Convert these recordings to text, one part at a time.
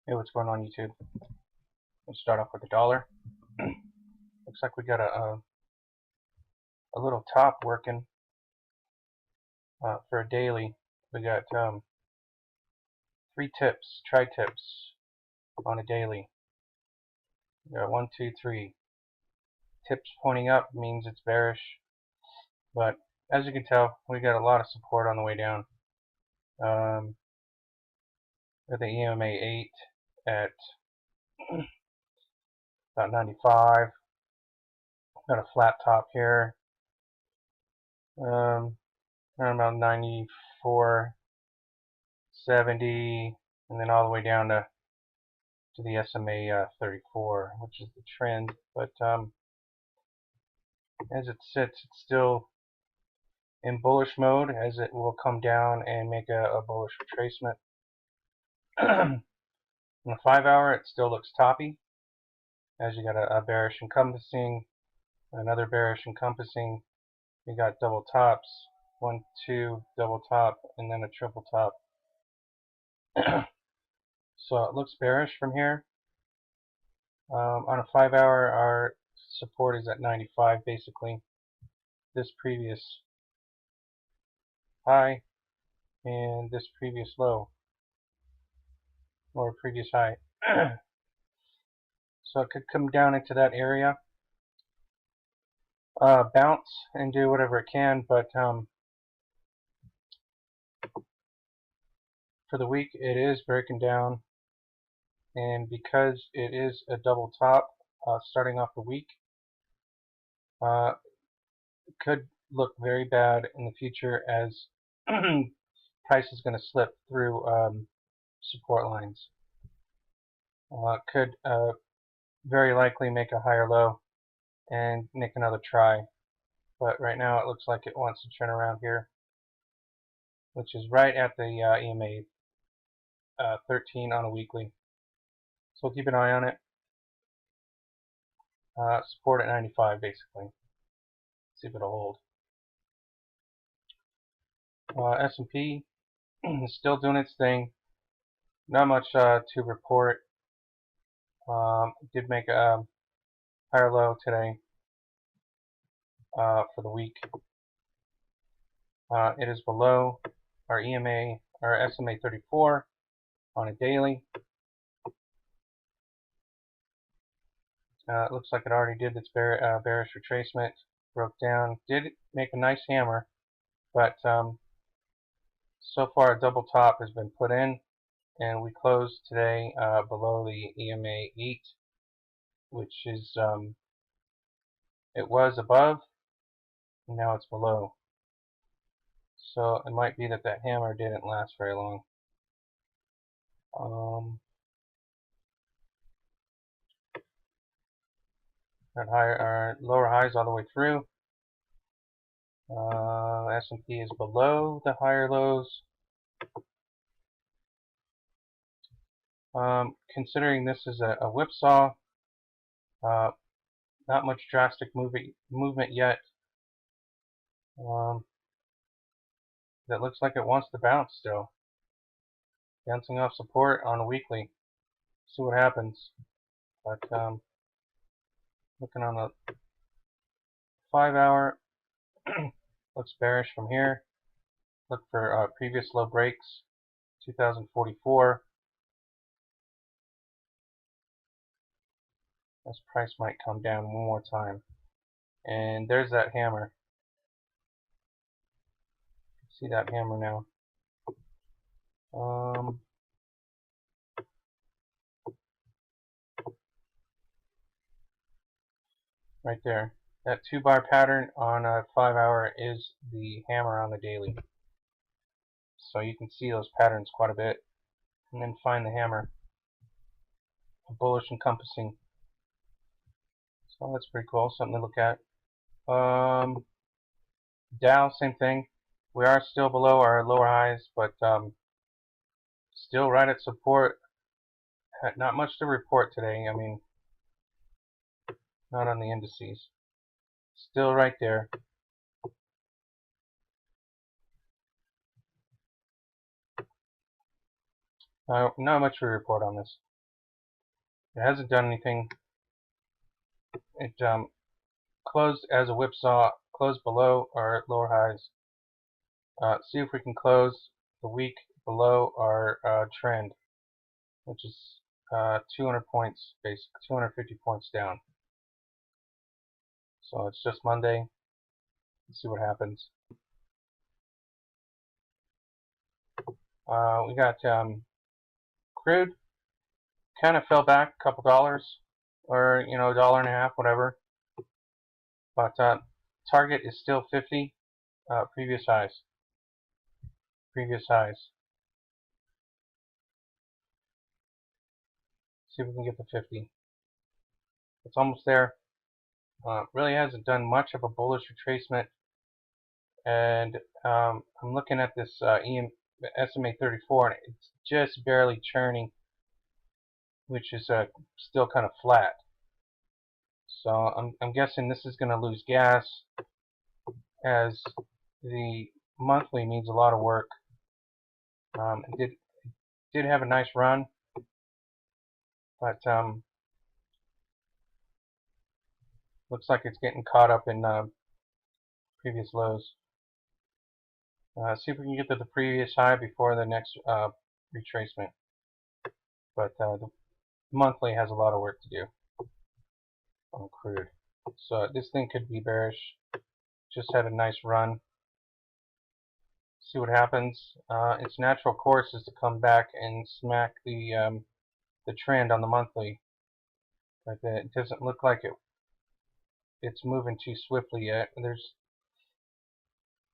Hey, what's going on, YouTube? Let's start off with the dollar. Looks like we got a little top working for a daily. We got 3 tips, tri-tips on a daily. We got 1, 2, 3. Tips pointing up means it's bearish, but as you can tell, we got a lot of support on the way down. With the EMA 8 at about 95. Got a flat top here. Around about 94, 70, and then all the way down to the SMA 34, which is the trend. But as it sits, it's still in bullish mode, as it will come down and make a bullish retracement. On the 5-hour, it still looks toppy, as you got a bearish encompassing, another bearish encompassing. You got double tops, 1, 2, double top, and then a triple top. So it looks bearish from here. On a 5-hour, our support is at 95, basically. This previous high and this previous low, or previous high. So it could come down into that area, bounce and do whatever it can, but for the week it is breaking down, and because it is a double top starting off the week, it could look very bad in the future, as price is going to slip through support lines. Could very likely make a higher low and make another try, but right now it looks like it wants to turn around here, which is right at the EMA 13 on a weekly. So keep an eye on it. Support at 95, basically. See if it'll hold. S&P is still doing its thing. Not much to report. Did make a higher low today for the week. It is below our EMA, our SMA 34 on a daily. It looks like it already did its bearish retracement, broke down, did make a nice hammer, but so far a double top has been put in, and we closed today below the EMA 8, which is, it was above, and now it's below. So it might be that that hammer didn't last very long. Got higher, lower highs all the way through. S&P is below the higher lows. Considering this is a whipsaw, not much drastic movement yet. That looks like it wants to bounce still. Bouncing off support on a weekly. See what happens. But looking on the 5-hour, looks bearish from here. Look for previous low breaks, 2044. This price might come down one more time. And there's that hammer. See that hammer now. Right there. That 2-bar pattern on a 5-hour is the hammer on the daily. So you can see those patterns quite a bit. And then find the hammer. A bullish encompassing. So that's pretty cool. Something to look at. Dow, same thing. We are still below our lower highs, but still right at support. Not much to report today. I mean, not on the indices. Still right there. Not much to report on this. It hasn't done anything. It closed as a whipsaw, closed below our lower highs. See if we can close the week below our trend, which is 200 points, basically 250 points down. So it's just Monday. Let's see what happens. We got crude kind of fell back a couple dollars, or $1.50, whatever. But target is still 50. Previous highs. Previous highs. See if we can get to 50. It's almost there. Really hasn't done much of a bullish retracement, and I'm looking at this SMA 34, and it's just barely churning, which is still kind of flat. So I'm guessing this is going to lose gas, as the monthly needs a lot of work. It did have a nice run, but looks like it's getting caught up in previous lows. See if we can get to the previous high before the next retracement. But the monthly has a lot of work to do on crude. So this thing could be bearish. Just had a nice run. See what happens. Its natural course is to come back and smack the trend on the monthly, but it doesn't look like it's moving too swiftly yet. There's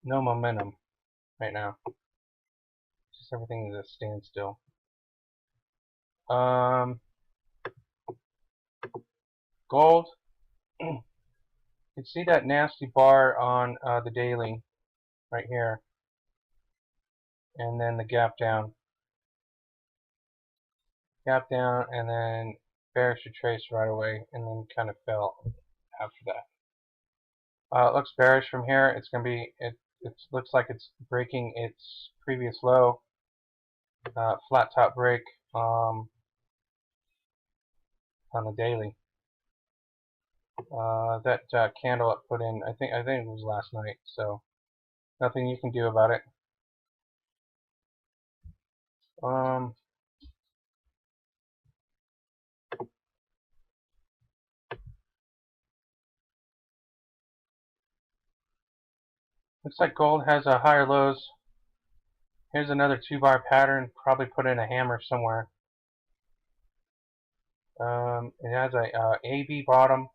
no momentum right now. Just everything is at a standstill. Gold. You can see that nasty bar on the daily right here, and then the gap down, and then bearish retrace right away, and then kind of fell after that. It looks bearish from here. It's gonna be it looks like it's breaking its previous low. Flat top break on the daily. That candle it put in, I think it was last night, so nothing you can do about it. Looks like gold has a higher lows. Here's another 2-bar pattern, probably put in a hammer somewhere. It has a AB bottom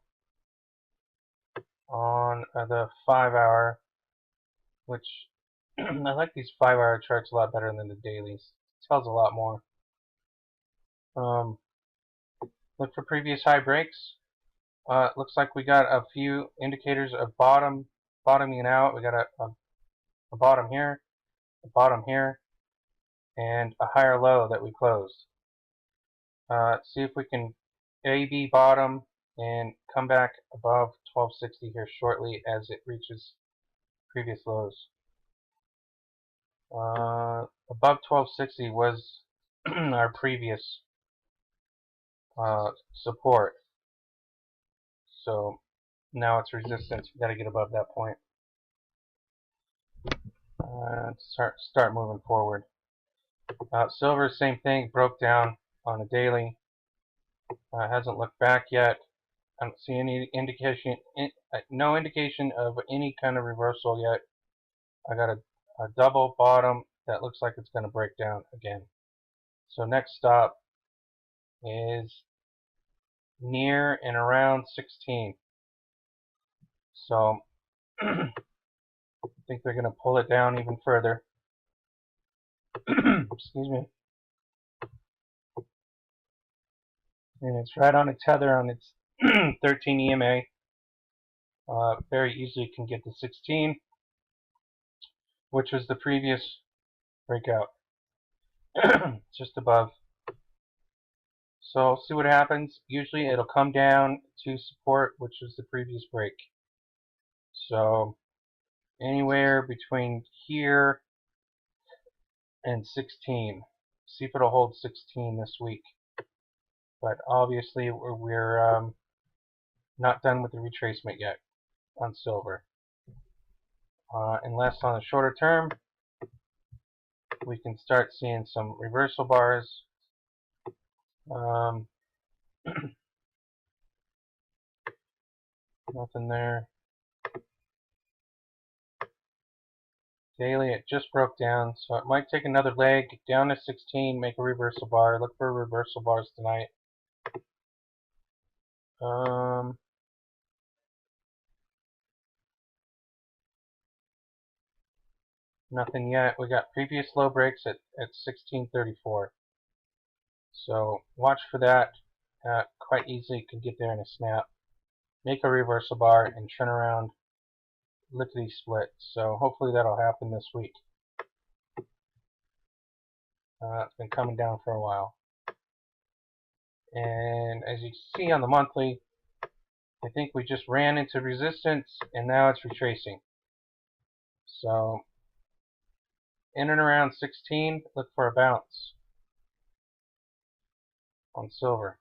on the 5-hour, which I like these 5-hour charts a lot better than the dailies. It tells a lot more. Look for previous high breaks. Looks like we got a few indicators of bottoming out. We got a bottom here, a bottom here, and a higher low that we closed. See if we can AB bottom and come back above 1260 here shortly as it reaches previous lows. Above 1260 was our previous support, so now it's resistance. We got to get above that point. Start moving forward. Silver, same thing, broke down on a daily. Hasn't looked back yet. I don't see any indication, no indication of any kind of reversal yet. I got a double bottom that looks like it's going to break down again. So next stop is near and around 16. So I think they're going to pull it down even further. Excuse me. And it's right on a tether on its 13 EMA. Very easily can get to 16, which was the previous breakout. Just above. So see what happens. Usually it'll come down to support, which was the previous break. So anywhere between here and 16. See if it'll hold 16 this week. but obviously we're not done with the retracement yet on silver. Unless on the shorter term we can start seeing some reversal bars. Nothing there. Daily, it just broke down, so it might take another leg down to 16, make a reversal bar. Look for reversal bars tonight. Nothing yet. We got previous low breaks at 1634. So watch for that. Quite easily could get there in a snap. Make a reversal bar and turn around, lickety split. So hopefully that'll happen this week. It's been coming down for a while. And as you see on the monthly, I think we just ran into resistance and now it's retracing. So in and around 16, look for a bounce on silver.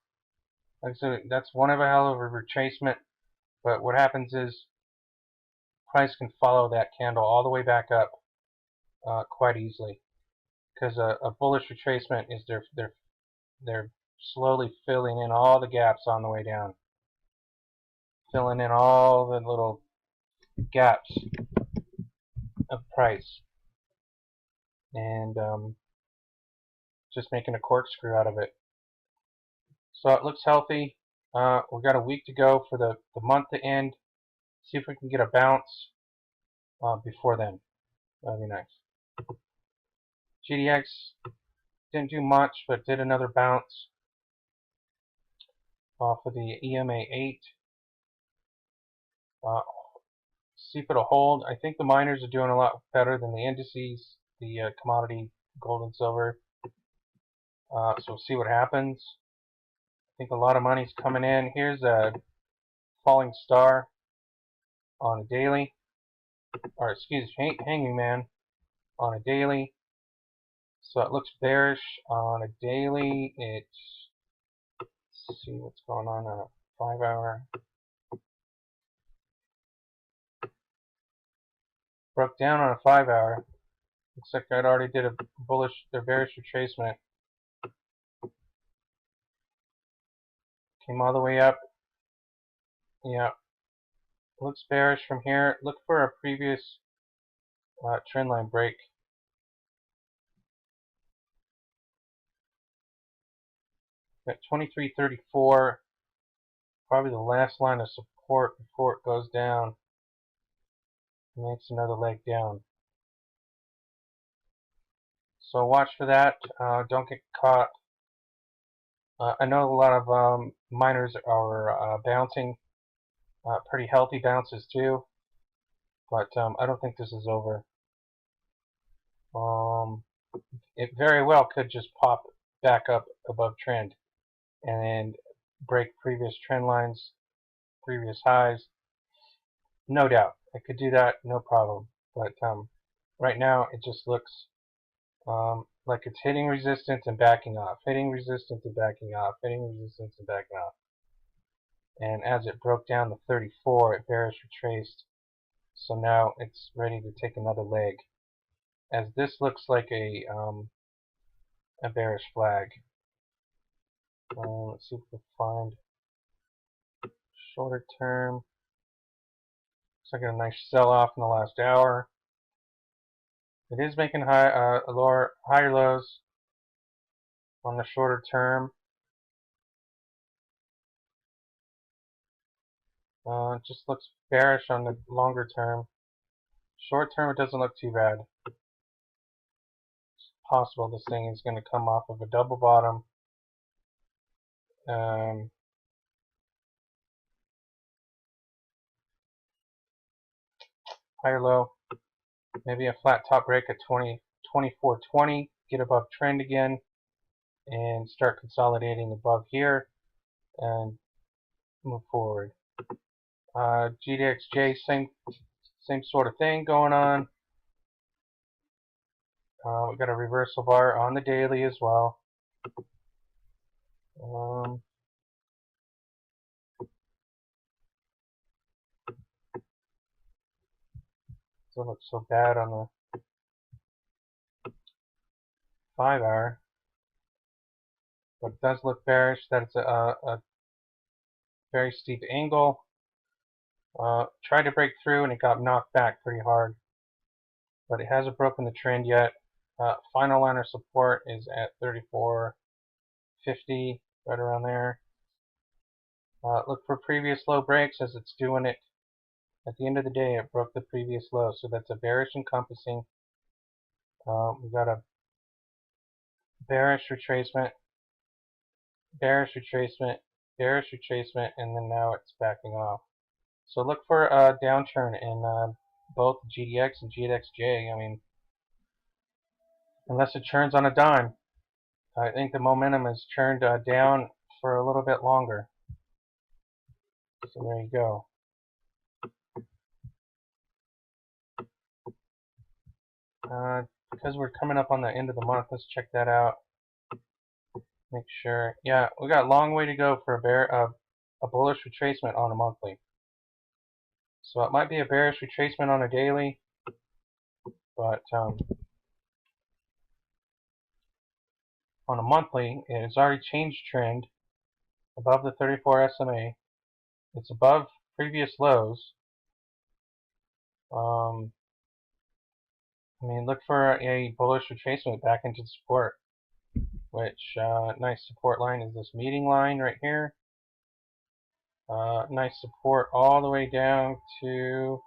Like I said, that's one of a hell of a retracement, but what happens is price can follow that candle all the way back up quite easily, because a bullish retracement is they're slowly filling in all the gaps on the way down, filling in all the little gaps of price, and just making a corkscrew out of it. So it looks healthy. We've got a week to go for the month to end. See if we can get a bounce before then. That'd be nice. GDX didn't do much, but did another bounce off of the EMA 8. See if it'll hold. I think the miners are doing a lot better than the indices, the commodity gold and silver. So we'll see what happens. I think a lot of money's coming in. Here's a falling star on a daily, or excuse me, hanging man on a daily. So it looks bearish on a daily. Let's see what's going on a 5-hour. Broke down on a 5-hour. Looks like I'd already did a bearish retracement. Came all the way up. Yeah. Looks bearish from here. Look for a previous trend line break. At 2334, probably the last line of support before it goes down. Makes another leg down. So watch for that. Don't get caught. I know a lot of miners are bouncing, pretty healthy bounces too, but I don't think this is over. It very well could just pop back up above trend and break previous trend lines, previous highs. No doubt, it could do that, no problem. But right now, it just looks like it's hitting resistance and backing off, hitting resistance and backing off, hitting resistance and backing off. And as it broke down to 34, it bearish retraced. So now it's ready to take another leg. As this looks like a bearish flag. Let's see if we can find shorter term. Looks like a nice sell-off in the last hour. It is making higher lows on the shorter term. It just looks bearish on the longer term. Short term, it doesn't look too bad. It's possible this thing is going to come off of a double bottom. Higher low, maybe a flat top break at 24.20, get above trend again, and start consolidating above here and move forward. GDXJ, same sort of thing going on. We've got a reversal bar on the daily as well. Doesn't look so bad on the 5-hour, but it does look bearish. That it's a very steep angle. Tried to break through and it got knocked back pretty hard, but it hasn't broken the trend yet. Final line of support is at 34.50, right around there. Look for previous low breaks as it's doing it. At the end of the day, it broke the previous low, so that's a bearish encompassing. We got a bearish retracement, bearish retracement, bearish retracement, and then now it's backing off. So look for a downturn in both GDX and GDXJ. I mean, unless it turns on a dime. I think the momentum has turned down for a little bit longer. So there you go. Because we're coming up on the end of the month, let's check that out. Make sure. Yeah, we got a long way to go for a bullish retracement on a monthly. So it might be a bearish retracement on a daily, but on a monthly, it has already changed trend above the 34 SMA. It's above previous lows. I mean, look for a bullish retracement back into support, which nice support line is this meeting line right here. Nice support all the way down to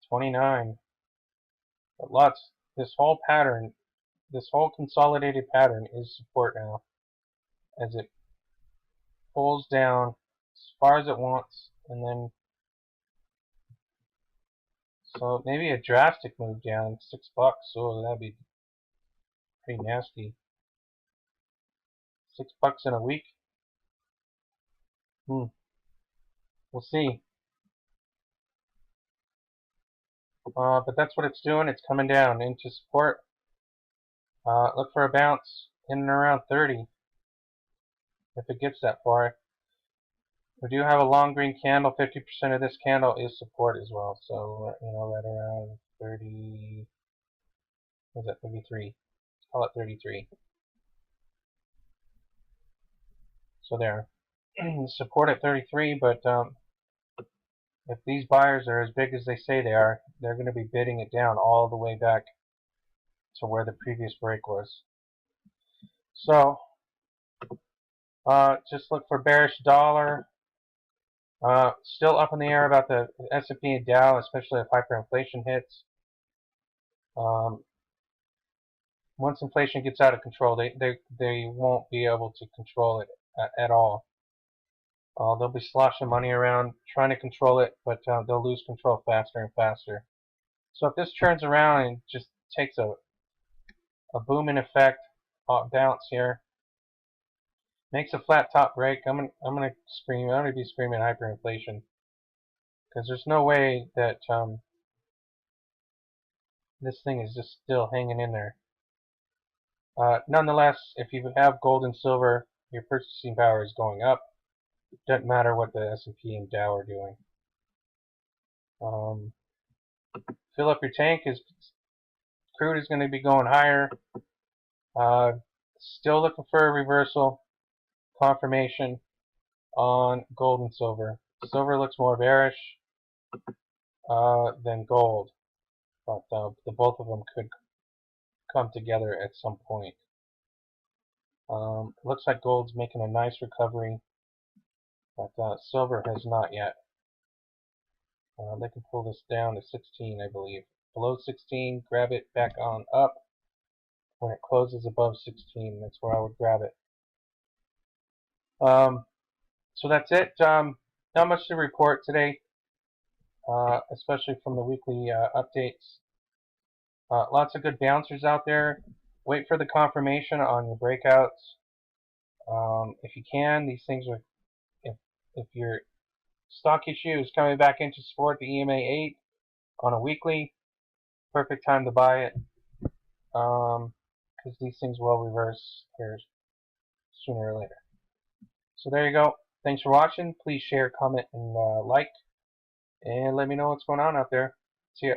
29. But this whole pattern, this whole consolidated pattern is support now, as it pulls down as far as it wants, and then so maybe a drastic move down, $6. Oh, that'd be pretty nasty. $6 in a week. We'll see. But that's what it's doing. It's coming down into support. Look for a bounce in and around 30 if it gets that far. We do have a long green candle. 50% of this candle is support as well. So, you know, right around 30, what is that, 33? Let's call it 33. So there. Support at 33, but if these buyers are as big as they say they are, they're going to be bidding it down all the way back to where the previous break was. So, just look for bearish dollar. Still up in the air about the S&P and Dow, especially if hyperinflation hits. Once inflation gets out of control, they won't be able to control it at all. They'll be sloshing money around trying to control it, but they'll lose control faster and faster. So if this turns around and just takes a booming effect, bounce here, makes a flat top break, I'm gonna scream. I'm gonna be screaming hyperinflation, because there's no way that this thing is just still hanging in there. Nonetheless, if you have gold and silver, your purchasing power is going up. It doesn't matter what the S&P and Dow are doing. Fill up your tank. Crude is going to be going higher. Still looking for a reversal confirmation on gold and silver. Silver looks more bearish than gold, but the both of them could come together at some point. Looks like gold's making a nice recovery, but silver has not yet. They can pull this down to 16, I believe. Below 16, grab it back on up. When it closes above 16, that's where I would grab it. So that's it. Not much to report today, especially from the weekly updates. Lots of good bouncers out there. Wait for the confirmation on your breakouts. If you can, these things are, if your stock issue is coming back into support, the EMA 8 on a weekly, perfect time to buy it, because these things will reverse here sooner or later. So there you go. Thanks for watching. Please share, comment, and like, and let me know what's going on out there. See ya.